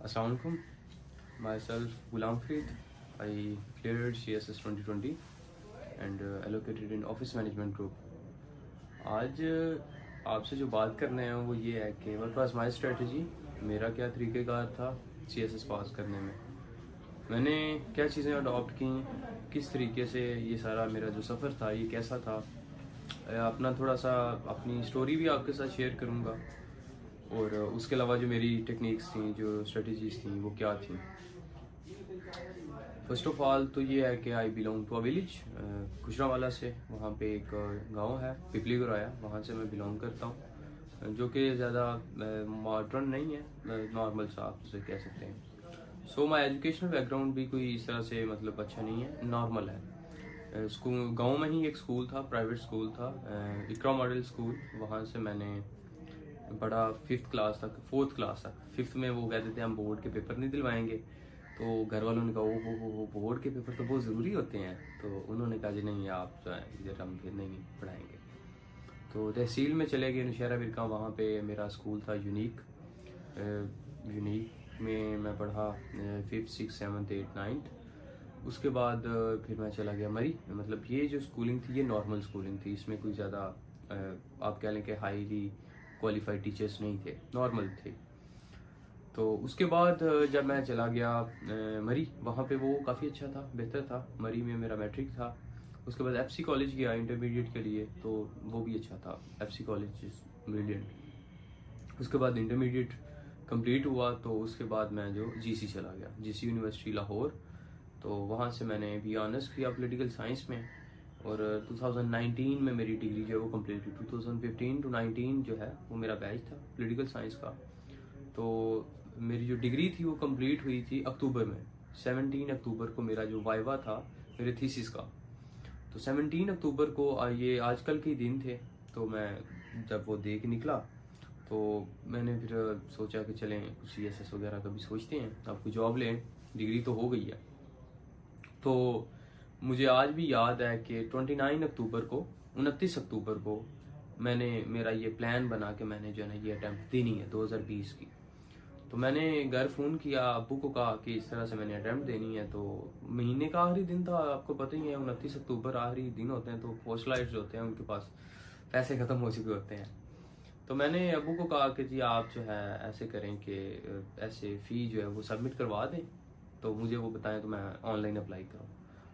Assalamu alaikum. Myself Ghulam Farid. I cleared CSS 2020 and allocated in Office Management Group. आज आपसे जो बात करने हैं वो ये है कि मेरे पास माई स्ट्रेटजी, मेरा क्या तरीक़ेकार था CSS पास करने में, मैंने क्या चीज़ें अडॉप्ट की, किस तरीके से ये सारा मेरा जो सफ़र था ये कैसा था, अपना थोड़ा सा अपनी स्टोरी भी आपके साथ शेयर करूँगा और उसके अलावा जो मेरी टेक्निक्स थी, जो स्ट्रेटजीज़ थी वो क्या थी। फर्स्ट ऑफ ऑल तो ये है कि I belong to a village Gujranwala से, वहाँ पे एक गांव है पिपली गुराया, वहाँ से मैं बिलोंग करता हूँ, जो कि ज़्यादा मॉडर्न नहीं है, नॉर्मल सा आप उसे कह सकते हैं। सो माई एजुकेशनल बैकग्राउंड भी कोई इस तरह से मतलब अच्छा नहीं है, नॉर्मल है। स्कूल गांव में ही एक स्कूल था, प्राइवेट स्कूल था, इकरा मॉडल स्कूल, वहाँ से मैंने बड़ा 5th क्लास तक, 4th क्लास तक। 5th में वो कहते थे हम बोर्ड के पेपर नहीं दिलवाएंगे, तो घर वालों ने कहा वो बोर्ड के पेपर तो बहुत ज़रूरी होते हैं, तो उन्होंने कहा जी नहीं आप जो है इधर हम फिर नहीं पढ़ाएंगे। तो तहसील में चले गए नौशहरा विरका, वहाँ पे मेरा स्कूल था यूनिक में मैं पढ़ा 5th 6th 7th 8th 9th। उसके बाद फिर मैं चला गया मरी, मतलब ये जो स्कूलिंग थी ये नॉर्मल स्कूलिंग थी, इसमें कोई ज़्यादा आप कह लें कि हाईली क्वालिफाइड टीचर्स नहीं थे, नॉर्मल थे। तो उसके बाद जब मैं चला गया मरी, वहाँ पे वो काफ़ी अच्छा था, बेहतर था। मरी में मेरा मैट्रिक था। उसके बाद FC कॉलेज गया इंटरमीडिएट के लिए, तो वो भी अच्छा था, FC कॉलेज इज़ ब्रिलियंट। उसके बाद इंटरमीडिएट कंप्लीट हुआ, तो उसके बाद मैं जो GC चला गया, GC यूनिवर्सिटी लाहौर। तो वहाँ से मैंने भी ऑनर्स किया पॉलिटिकल साइंस में, और 2019 में मेरी डिग्री जो है वो कंप्लीट हुई। 2015 to 19 जो है वो मेरा बैच था पॉलिटिकल साइंस का। तो मेरी जो डिग्री थी वो कंप्लीट हुई थी अक्टूबर में। 17 अक्टूबर को मेरा जो वाइवा था मेरे थीसिस का, तो 17 अक्टूबर को ये आजकल के दिन थे। तो मैं जब वो दे के निकला तो मैंने फिर सोचा कि चलें कुछ CSS वगैरह का भी सोचते हैं, आपको जॉब लें, डिग्री तो हो गई है। तो मुझे आज भी याद है कि 29 अक्टूबर को, 29 अक्टूबर को मैंने मेरा ये प्लान बना के मैंने जो है ना ये अटैम्प्ट देनी है 2020 की। तो मैंने घर फ़ोन किया, अब्बू को कहा कि इस तरह से मैंने अटैम्प्ट देनी है। तो महीने का आखिरी दिन था, आपको पता ही है 29 अक्टूबर आखिरी दिन होते हैं, तो पोस्टलाइट्स जो होते हैं उनके पास पैसे ख़त्म हो चुके होते हैं। तो मैंने अब्बू को कहा कि जी आप जो है ऐसे करें कि ऐसे फ़ी जो है वो सबमिट करवा दें, तो मुझे वो बताएं तो मैं ऑनलाइन अप्लाई करूँ।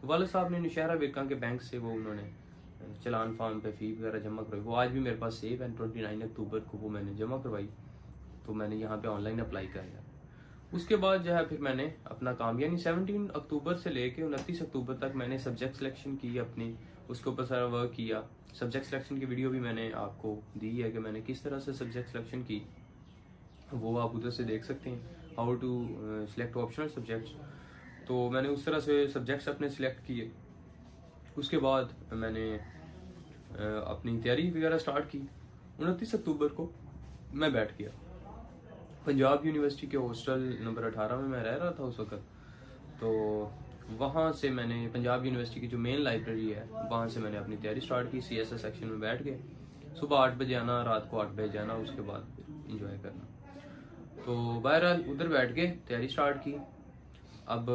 तो वाले साहब ने नौशहरा विरका के बैंक से वो उन्होंने चलान फार्म पे फ़ी वगैरह जमा करवाई, वो आज भी मेरे पास सेव है। 29 अक्टूबर को वो मैंने जमा करवाई, तो मैंने यहाँ पे ऑनलाइन अप्लाई किया। उसके बाद जो है फिर मैंने अपना काम, यानी 17 अक्टूबर से लेके 29 अक्टूबर तक मैंने सब्जेक्ट सिलेक्शन की अपनी, उसके ऊपर सारा वर्क किया। सब्जेक्ट सिलेक्शन की वीडियो भी मैंने आपको दी है कि मैंने किस तरह से सब्जेक्ट सिलेक्शन की, वो आप उधर से देख सकते हैं, how to select optional subjects. तो मैंने उस तरह से सब्जेक्ट्स अपने सिलेक्ट किए। उसके बाद मैंने अपनी तैयारी वगैरह स्टार्ट की। 29 अक्टूबर को मैं बैठ गया पंजाब यूनिवर्सिटी के हॉस्टल नंबर 18 में मैं रह रहा था उस वक्त। तो वहाँ से मैंने पंजाब यूनिवर्सिटी की जो मेन लाइब्रेरी है वहाँ से मैंने अपनी तैयारी स्टार्ट की। CSS सेक्शन में बैठ गए, सुबह 8 बजे आना, रात को 8 बजे जाना, उसके बाद इंजॉय करना। तो बहरहाल उधर बैठ के तैयारी स्टार्ट की। अब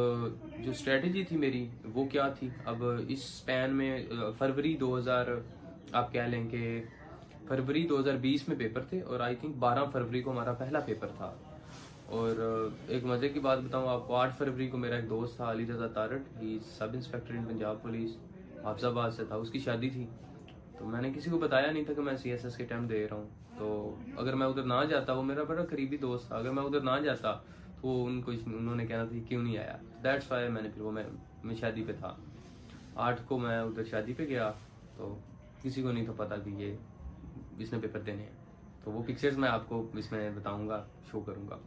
जो स्ट्रेटजी थी मेरी वो क्या थी, अब इस स्पैन में फरवरी 2000 आप कह लें कि फरवरी 2020 में पेपर थे, और आई थिंक 12 फरवरी को हमारा पहला पेपर था। और एक मज़े की बात बताऊं आपको, 8 फरवरी को मेरा एक दोस्त था अली रजा तारट, ही सब इंस्पेक्टर इन पंजाब पुलिस, हाफिजाबाद से था, उसकी शादी थी। तो मैंने किसी को बताया नहीं था कि मैं CSS के अटेम्प्ट दे रहा हूँ। तो अगर मैं उधर ना जाता, वो मेरा बड़ा करीबी दोस्त था, अगर मैं उधर ना जाता तो उन्होंने कहना था क्यों नहीं आया। दैट्स वाई मैंने फिर वो मैं शादी पे था, 8 को मैं उधर शादी पे गया। तो किसी को नहीं था पता कि ये इसने पेपर देने हैं। तो वो पिक्चर्स मैं आपको इसमें बताऊंगा, शो करूंगा।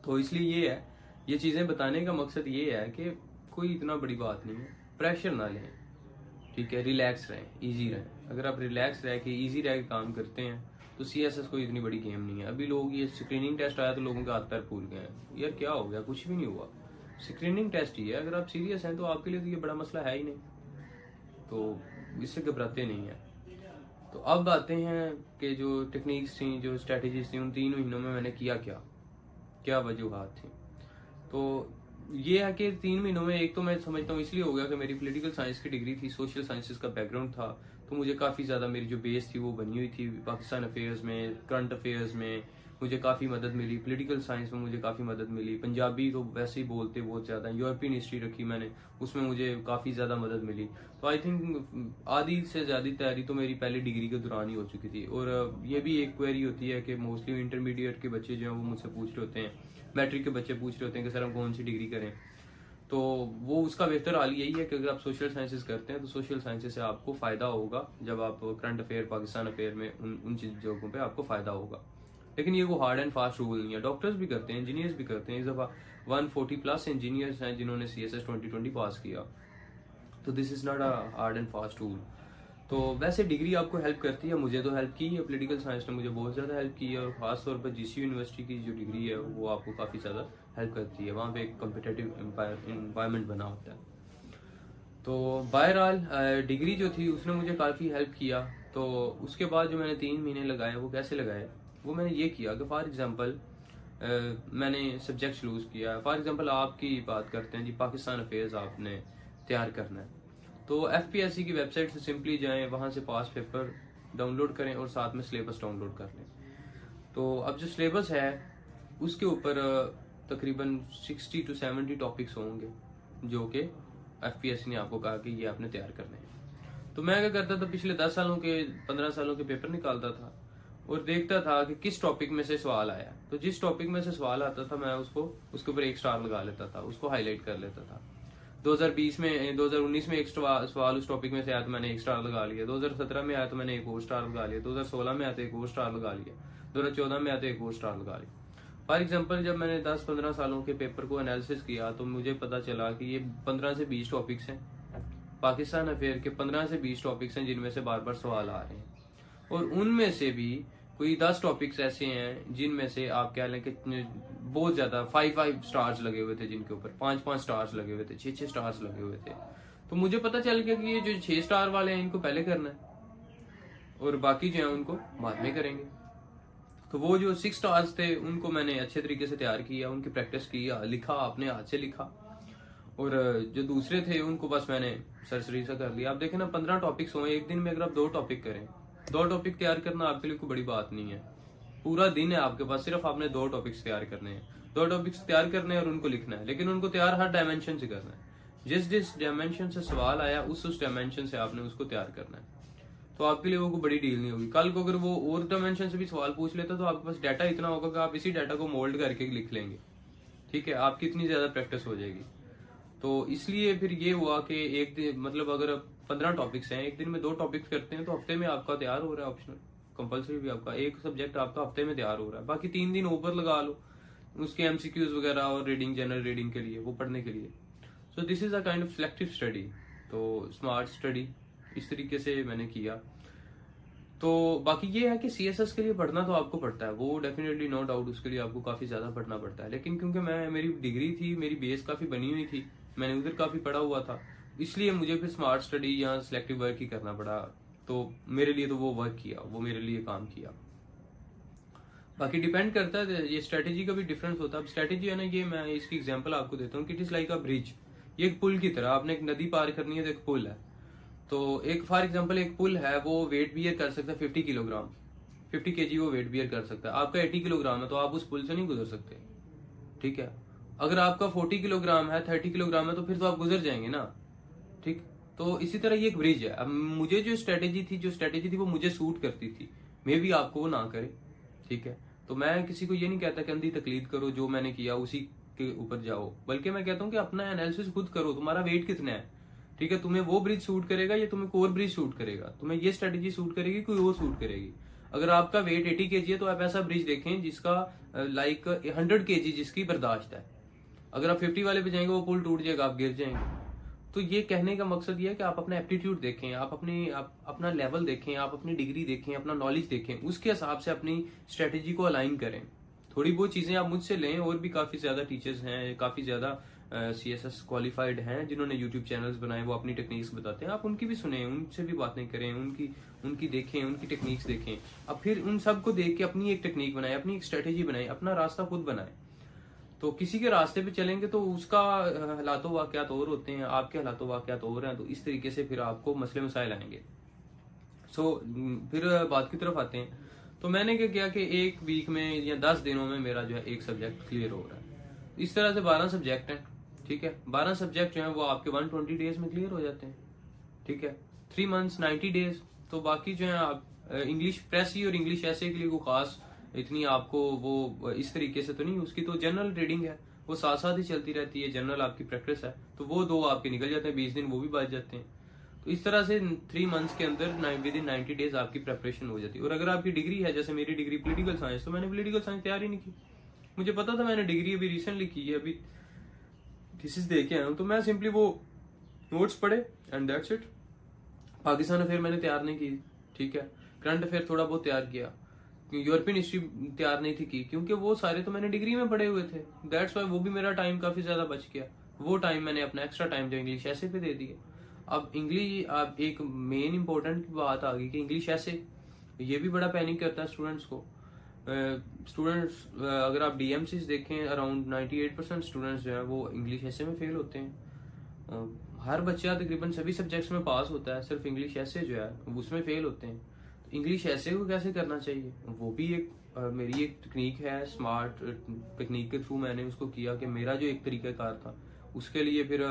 तो इसलिए ये है, ये चीज़ें बताने का मकसद ये है कि कोई इतना बड़ी बात नहीं है, प्रेशर ना लें, ठीक है, रिलैक्स रहें, इजी रहें। अगर आप रिलैक्स रह के इजी रह के काम करते हैं तो CSS कोई इतनी बड़ी गेम नहीं है। अभी लोग ये स्क्रीनिंग टेस्ट आया तो लोगों के हाथ पैर फूल गए हैं, यार क्या हो गया, कुछ भी नहीं हुआ, स्क्रीनिंग टेस्ट ही है। अगर आप सीरियस हैं तो आपके लिए तो ये बड़ा मसला है ही नहीं, तो इससे घबराते नहीं है। तो अब आते हैं कि जो टेक्निक्स थी, जो स्ट्रेटजीज थी, उन 3 महीनों में मैंने किया क्या। क्या वजूहात थी। तो ये है कि 3 महीनों में एक तो मैं समझता हूँ इसलिए हो गया कि मेरी पॉलिटिकल साइंस की डिग्री थी, सोशल साइंसेस का बैकग्राउंड था, तो मुझे काफ़ी ज़्यादा मेरी जो बेस थी वो बनी हुई थी पाकिस्तान अफेयर्स में, करंट अफेयर्स में मुझे काफ़ी मदद मिली, पॉलिटिकल साइंस में मुझे काफ़ी मदद मिली, पंजाबी तो वैसे ही बोलते बहुत ज़्यादा, यूरोपियन हिस्ट्री रखी मैंने, उसमें मुझे काफ़ी ज़्यादा मदद मिली। तो आई थिंक आधी से ज़्यादा तैयारी तो मेरी पहली डिग्री के दौरान ही हो चुकी थी। और ये भी एक क्वेरी होती है कि मोस्टली इंटरमीडिएट के बच्चे जो हैं वो मुझसे पूछ रहे होते हैं, मैट्रिक के बच्चे पूछ रहे होते हैं कि सर हम कौन सी डिग्री करें। तो वो उसका बेहतर हाल यही है कि अगर आप सोशल साइंसेस करते हैं तो सोशल साइंसेस से आपको फ़ायदा होगा, जब आप करंट अफेयर, पाकिस्तान अफेयर में उन चीज़ों पे आपको फ़ायदा होगा। लेकिन ये वो हार्ड एंड फास्ट रूल नहीं है। डॉक्टर्स भी करते हैं, इंजीनियर्स भी करते हैं। इस दफ़ा 140+ इंजीनियर्स हैं जिन्होंने CSS 2020 पास किया। तो this is not a hard and fast rule. तो वैसे डिग्री आपको हेल्प करती है, मुझे तो हेल्प की है, पॉलिटिकल साइंस ने मुझे बहुत ज़्यादा हेल्प की है, और ख़ास तौर पर GCU यूनिवर्सिटी की जो डिग्री है वो आपको काफ़ी ज़्यादा हेल्प करती है। वहाँ पे एक कम्पिटेटिव इन्वायरमेंट बना होता है। तो बहरहाल डिग्री जो थी उसने मुझे काफ़ी हेल्प किया। तो उसके बाद जो मैंने 3 महीने लगाए वो कैसे लगाए, वो मैंने ये किया कि फॉर एग्ज़ाम्पल मैंने सब्जेक्ट चूज़ किया। फॉर एग्ज़ाम्पल आपकी बात करते हैं जी, पाकिस्तान अफेयर्स आपने तैयार करना है, तो FPSC की वेबसाइट से सिंपली जाएं, वहाँ से पास पेपर डाउनलोड करें और साथ में सिलेबस डाउनलोड कर लें। तो अब जो सिलेबस है उसके ऊपर तकरीबन 60 to 70 टॉपिक्स होंगे जो कि FPSC ने आपको कहा कि ये आपने तैयार करने हैं। तो मैं क्या करता था, पिछले 10 सालों के 15 सालों के पेपर निकालता था और देखता था कि किस टॉपिक में से सवाल आया। तो जिस टॉपिक में से सवाल आता था मैं उसके ऊपर 1 स्टार लगा लेता था, उसको हाईलाइट कर लेता था। 2019 में एक सवाल उस टॉपिक में से आया तो मैंने 1 स्टार लगा लिया, 2017 में आया तो मैंने 1 और स्टार लगा लिया, 2016 में आया तो 1 और स्टार लगा लिया, 2014 में आया तो 1 और स्टार लगा लिया। फॉर एग्जाम्पल जब मैंने 10-15 सालों के पेपर को एनालिसिस किया तो मुझे पता चला कि ये 15 से 20 टॉपिक्स हैं, पाकिस्तान अफेयर के 15 से 20 टॉपिक्स हैं जिनमें से बार बार सवाल आ रहे हैं, और उनमें से भी कोई 10 टॉपिक्स ऐसे हैं जिनमें से आप कह लें कि बहुत ज्यादा 5 स्टार्स लगे हुए थे, जिनके ऊपर 5 स्टार्स लगे हुए थे, 6 स्टार्स लगे हुए थे। तो मुझे पता चल गया कि ये जो 6 स्टार वाले हैं इनको पहले करना है और बाकी जो है उनको बाद में करेंगे। तो वो जो 6 स्टार्स थे उनको मैंने अच्छे तरीके से तैयार किया, उनकी प्रैक्टिस की, लिखा, अपने हाथ से लिखा, और जो दूसरे थे उनको बस मैंने सरसरी सा कर लिया। आप देखें ना, 15 टॉपिक्स हुए एक दिन में, अगर आप 2 टॉपिक करें, 2 टॉपिक तैयार करना आपके लिए कोई बड़ी बात नहीं है। पूरा दिन है आपके पास, सिर्फ आपने 2 टॉपिक्स तैयार करने हैं, 2 टॉपिक्स तैयार करने हैं और उनको लिखना है, लेकिन उनको तैयार हर डायमेंशन से करना है। जिस डायमेंशन से सवाल आया उस डायमेंशन से आपने उसको तैयार करना है। तो आपके लिए वो कोई बड़ी डील नहीं होगी। कल को अगर वो और डायमेंशन से भी सवाल पूछ लेता तो आपके पास डाटा इतना होगा कि आप इसी डाटा को मोल्ड करके लिख लेंगे। ठीक है, आपकी इतनी ज्यादा प्रैक्टिस हो जाएगी। तो इसलिए फिर ये हुआ कि एक दिन, मतलब अगर 15 टॉपिक्स हैं, एक दिन में 2 टॉपिक्स करते हैं तो हफ्ते में आपका तैयार हो रहा है। ऑप्शनल कंपलसरी भी आपका एक सब्जेक्ट आपका हफ्ते में तैयार हो रहा है, बाकी 3 दिन ऊपर लगा लो उसके MCQs वगैरह और रीडिंग, जनरल रीडिंग के लिए, वो पढ़ने के लिए। So this is a kind of selective study. तो स्मार्ट स्टडी इस तरीके से मैंने किया। तो बाकी ये है कि CSS के लिए पढ़ना तो आपको पड़ता है, वो डेफिनेटली नो डाउट, उसके लिए आपको काफी ज्यादा पढ़ना पड़ता है। लेकिन क्योंकि मेरी डिग्री थी, मेरी बेस काफी बनी हुई थी, मैंने उधर काफी पढ़ा हुआ था, इसलिए मुझे फिर स्मार्ट स्टडी या सिलेक्टिव वर्क ही करना पड़ा। तो मेरे लिए तो वो वर्क किया, वो मेरे लिए काम किया। बाकी डिपेंड करता है, ये स्ट्रेटेजी का भी डिफरेंस होता है। अब स्ट्रेटेजी है ना, ये मैं इसकी एग्जांपल आपको देता हूँ कि it is like a bridge. ये एक पुल की तरह, आपने एक नदी पार करनी है तो एक पुल है। तो एक फॉर एग्जांपल एक पुल है, वो वेट बियर कर सकता है 50 किलोग्राम, 50 kg वो वेट बियर कर सकता है। आपका 80 किलोग्राम है तो आप उस पुल से नहीं गुजर सकते। ठीक है, अगर आपका 40 किलोग्राम है, 30 किलोग्राम है, तो फिर तो आप गुजर जाएंगे ना। ठीक, तो इसी तरह ये एक ब्रिज है। अब मुझे जो स्ट्रेटेजी थी वो मुझे सूट करती थी, मे भी आपको वो ना करे। ठीक है, तो मैं किसी को ये नहीं कहता कि अंधी तकलीद करो, जो मैंने किया उसी के ऊपर जाओ, बल्कि मैं कहता हूँ कि अपना एनालिसिस खुद करो, तुम्हारा वेट कितना है। ठीक है, तुम्हें वो ब्रिज सूट करेगा या तुम्हें कोर ब्रिज सूट करेगा, तुम्हें ये स्ट्रेटेजी सूट करेगी, कोई वो सूट करेगी। अगर आपका वेट 80 kg है तो आप ऐसा ब्रिज देखें जिसका लाइक 100 kg जिसकी बर्दाश्त है। अगर आप 50 वाले पे जाएंगे वो पुल टूट जाएगा, आप गिर जाएंगे। तो ये कहने का मकसद ये है कि आप अपना एप्टीट्यूड देखें, आप अपना लेवल देखें, आप अपनी डिग्री देखें, अपना नॉलेज देखें, उसके हिसाब से अपनी स्ट्रेटेजी को अलाइन करें। थोड़ी बहुत चीजें आप मुझसे लें, और भी काफी ज्यादा टीचर्स हैं, काफी ज्यादा CSS क्वालिफाइड हैं जिन्होंने YouTube चैनल्स बनाए, वो अपनी टेक्निक्स बताते हैं, आप उनकी भी सुने, उनसे भी बातें करें, उनकी देखें, उनकी टेक्निक्स देखें। अब फिर उन सबको देख के अपनी एक टेक्निक बनाए, अपनी एक स्ट्रेटेजी बनाए, अपना रास्ता खुद बनाए। तो किसी के रास्ते पे चलेंगे तो उसका हालातों वाक़यात और होते हैं, आपके हालातों वाक़यात और हैं, तो इस तरीके से फिर आपको मसले मसाइल आएंगे। फिर बात की तरफ आते हैं। तो मैंने क्या किया कि एक वीक में या 10 दिनों में मेरा जो है एक सब्जेक्ट क्लियर हो रहा है। इस तरह से 12 सब्जेक्ट हैं, ठीक है। 12 सब्जेक्ट जो है वो आपके 120 डेज में क्लियर हो जाते हैं, ठीक है। 3 मंथ्स 90 डेज। तो बाकी जो है आप इंग्लिश प्रेसी और इंग्लिश ऐसे के लिए कोई खास इतनी आपको वो इस तरीके से तो नहीं, उसकी तो जनरल रीडिंग है, वो साथ साथ ही चलती रहती है, जनरल आपकी प्रैक्टिस है, तो वो 2 आपके निकल जाते हैं, 20 दिन वो भी बच जाते हैं। तो इस तरह से 3 मंथ्स के अंदर विद इन 90 डेज आपकी प्रेपरेशन हो जाती है। और अगर आपकी डिग्री है, जैसे मेरी डिग्री पॉलिटिकल साइंस, तो मैंने पॉलिटिकल साइंस तैयार ही नहीं की। मुझे पता था मैंने डिग्री अभी रिसेंटली की है, अभी थीसिस दे के आया हूँ, तो मैं सिंपली वो नोट्स पढ़े and that's it. Pakistan affair मैंने तैयार नहीं की, ठीक है। करंट अफेयर थोड़ा बहुत तैयार किया, यूरोपियन हिस्ट्री तैयार नहीं थी की, क्योंकि वो सारे तो मैंने डिग्री में पढ़े हुए थे। दैट्स वाई वो भी मेरा टाइम काफी ज्यादा बच गया। वो टाइम मैंने अपना एक्स्ट्रा टाइम जो इंग्लिश ऐसे पे दे दिया। अब इंग्लिश, अब एक मेन इंपॉर्टेंट बात आ गई कि इंग्लिश ऐसे, ये भी बड़ा पैनिक करता है स्टूडेंट्स को। स्टूडेंट्स अगर आप डीएमसीज देखें, अराउंड 98% स्टूडेंट्स जो है वो इंग्लिश ऐसे में फेल होते हैं। हर बच्चा तकरीबन सभी सब्जेक्ट्स में पास होता है, सिर्फ इंग्लिश ऐसे जो है उसमें फेल होते हैं। तो इंग्लिश ऐसे को कैसे करना चाहिए, वो भी एक मेरी एक टेक्निक है, स्मार्ट टेक्निक के थ्रू मैंने उसको किया कि मेरा जो एक तरीकाकार था उसके लिए फिर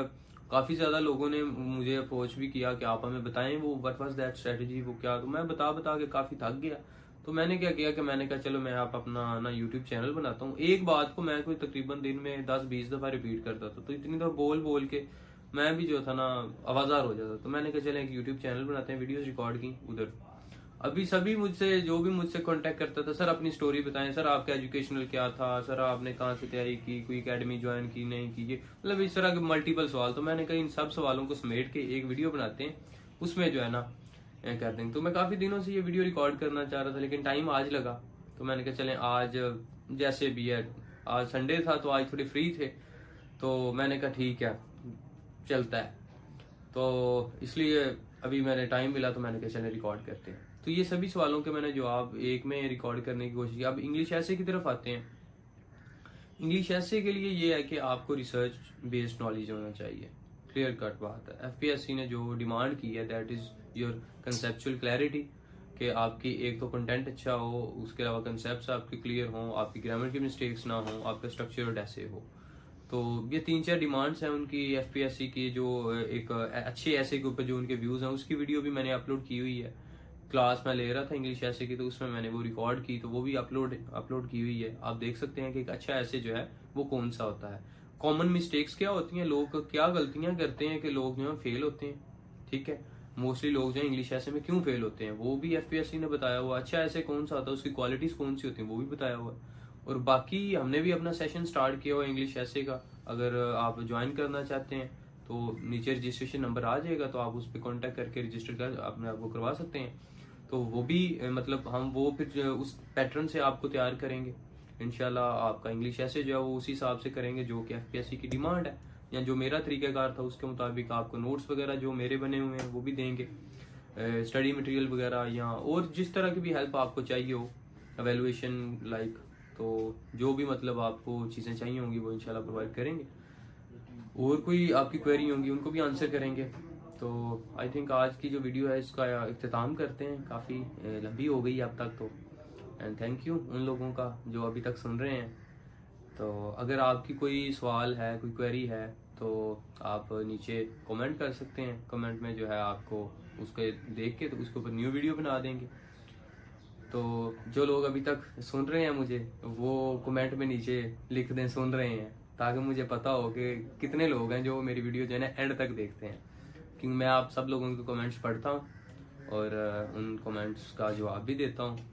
काफ़ी ज़्यादा लोगों ने मुझे अप्रोच भी किया कि आप हमें बताएं वो व्हाट वाज दैट स्ट्रेटजी, वो क्या। तो मैं बता के काफ़ी थक गया। तो मैंने क्या किया कि मैंने कहा चलो मैं आप अपना ना यूट्यूब चैनल बनाता हूँ। एक बात को मैं कोई तकरीबन दिन में 10-20 दफ़ा रिपीट करता था, तो इतनी दफ़ा बोल के मैं भी जो था ना आवाज़ार हो जाता। तो मैंने कहा चले एक यूट्यूब चैनल बनाते हैं, वीडियोस रिकॉर्ड की उधर। अभी सभी जो भी मुझसे कांटेक्ट करता था, सर अपनी स्टोरी बताएं, सर आपका एजुकेशनल क्या था, सर आपने कहाँ से तैयारी की, कोई एकेडमी ज्वाइन की नहीं की, ये मतलब इस तरह के मल्टीपल सवाल। तो मैंने कहा इन सब सवालों को समेट के एक वीडियो बनाते हैं, उसमें जो है ना कर देंगे। तो मैं काफ़ी दिनों से ये वीडियो रिकॉर्ड करना चाह रहा था, लेकिन टाइम आज लगा। तो मैंने कहा चलें आज जैसे भी है, आज संडे था तो आज थोड़े फ्री थे, तो मैंने कहा ठीक है चलता है। तो इसलिए अभी मैंने टाइम मिला तो मैंने कहा चलें रिकॉर्ड करते हैं। तो ये सभी सवालों के मैंने जवाब एक में रिकॉर्ड करने की कोशिश की। अब इंग्लिश ऐसे की तरफ आते हैं। इंग्लिश ऐसे के लिए ये है कि आपको रिसर्च बेस्ड नॉलेज होना चाहिए, क्लियर कट बात है। एफपीएससी ने जो डिमांड की है that is your conceptual clarity, कि आपकी एक तो कंटेंट अच्छा हो, उसके अलावा कंसेप्ट आपके क्लियर हों, आपकी ग्रामर की मिस्टेक्स ना हो, आपका स्ट्रक्चर्ड ऐसे हो। तो ये 3-4 डिमांड्स हैं उनकी एफपीएससी की। जो एक अच्छे ऐसे के ऊपर जो उनके व्यूज़ हैं उसकी वीडियो भी मैंने अपलोड की हुई है। क्लास में ले रहा था इंग्लिश ऐसे की, तो उसमें मैंने वो रिकॉर्ड की, तो वो भी अपलोड की हुई है। आप देख सकते हैं कि एक अच्छा ऐसे जो है वो कौन सा होता है, कॉमन मिस्टेक्स क्या होती हैं, लोग क्या गलतियां करते हैं कि लोग जो है फेल होते हैं, ठीक है। मोस्टली लोग जो है इंग्लिश ऐसे में क्यों फेल होते हैं वो भी एफपीएससी ने बताया हुआ। अच्छा ऐसे कौन सा होता है, उसकी क्वालिटीज कौन सी होती हैं वो भी बताया हुआ है। और बाकी हमने भी अपना सेशन स्टार्ट किया हुआ इंग्लिश ऐसे का। अगर आप ज्वाइन करना चाहते हैं तो नीचे रजिस्ट्रेशन नंबर आ जाएगा, तो आप उस पर कॉन्टैक्ट करके रजिस्टर कर अपने आप को करवा सकते हैं। तो वो भी मतलब हम वो फिर उस पैटर्न से आपको तैयार करेंगे इंशाल्लाह। आपका इंग्लिश ऐसे जो है वो उसी हिसाब से करेंगे जो कि एफपीएससी की डिमांड है, या जो मेरा तरीकाकार था उसके मुताबिक आपको नोट्स वगैरह जो मेरे बने हुए हैं वो भी देंगे, स्टडी मटेरियल वगैरह, या और जिस तरह की भी हेल्प आपको चाहिए हो, एवेलुएशन लाइक, तो जो भी मतलब आपको चीज़ें चाहिए होंगी वो इंशाल्लाह प्रोवाइड करेंगे। और कोई आपकी क्वेरी होंगी उनको भी आंसर करेंगे। तो आई थिंक आज की जो वीडियो है इसका इख्तिताम करते हैं, काफ़ी लंबी हो गई अब तक तो। एंड थैंक यू उन लोगों का जो अभी तक सुन रहे हैं। तो अगर आपकी कोई सवाल है, कोई क्वेरी है, तो आप नीचे कमेंट कर सकते हैं। कमेंट में जो है आपको उसके देख के तो उसके ऊपर न्यू वीडियो बना देंगे। तो जो लोग अभी तक सुन रहे हैं मुझे, वो कमेंट में नीचे लिख दें सुन रहे हैं, ताकि मुझे पता हो कि कितने लोग हैं जो मेरी वीडियो जो है ना एंड तक देखते हैं। क्योंकि मैं आप सब लोगों के कमेंट्स पढ़ता हूँ और उन कमेंट्स का जवाब भी देता हूँ।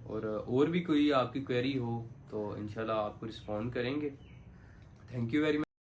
और भी कोई आपकी क्वेरी हो तो इंशाल्लाह आपको रिस्पॉन्ड करेंगे। Thank you very much.